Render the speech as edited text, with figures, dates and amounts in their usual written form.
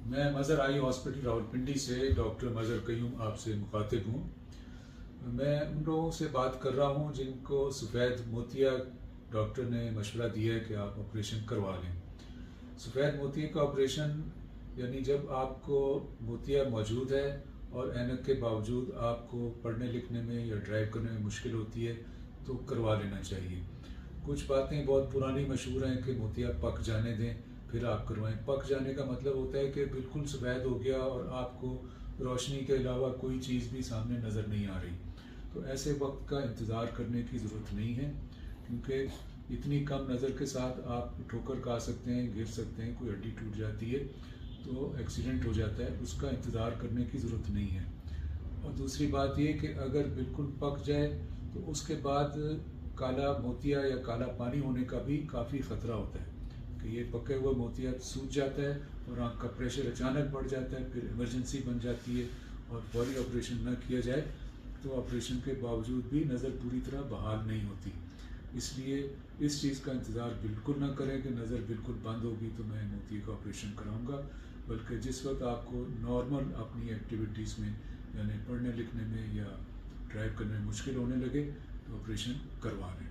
मैं Mazhar eye hospital Rawalpindi से doctor Mazhar Qayyum आपसे मुखातिब हूँ। मैं उन लोगों से बात कर रहा हूँ जिनको सफ़ेद मोतिया डॉक्टर ने मशवरा दिया है कि आप ऑपरेशन करवा लें। सफ़ेद मोतिया का ऑपरेशन यानी जब आपको मोतिया मौजूद है और ऐनक के बावजूद आपको पढ़ने लिखने में या ड्राइव करने में मुश्किल होती है तो करवा लेना चाहिए। कुछ बातें बहुत पुरानी मशहूर हैं कि मोतिया पक जाने दें फिर आप करवाएं। पक जाने का मतलब होता है कि बिल्कुल सफ़ेद हो गया और आपको रोशनी के अलावा कोई चीज़ भी सामने नज़र नहीं आ रही, तो ऐसे वक्त का इंतज़ार करने की ज़रूरत नहीं है, क्योंकि इतनी कम नज़र के साथ आप ठोकर खा सकते हैं, गिर सकते हैं, कोई हड्डी टूट जाती है तो एक्सीडेंट हो जाता है। उसका इंतज़ार करने की ज़रूरत नहीं है। और दूसरी बात ये कि अगर बिल्कुल पक जाए तो उसके बाद काला मोतिया या काला पानी होने का भी काफ़ी ख़तरा होता है कि ये पके हुए मोतिया सूज जाता है और आँख का प्रेशर अचानक बढ़ जाता है, फिर इमरजेंसी बन जाती है और फौरी ऑपरेशन न किया जाए तो ऑपरेशन के बावजूद भी नज़र पूरी तरह बहाल नहीं होती। इसलिए इस चीज़ का इंतज़ार बिल्कुल ना करें कि नज़र बिल्कुल बंद होगी तो मैं मोतिया का ऑपरेशन कराऊंगा, बल्कि जिस वक्त आपको नॉर्मल अपनी एक्टिविटीज़ में यानी पढ़ने लिखने में या ड्राइव करने में मुश्किल होने लगे तो ऑपरेशन करवा लें।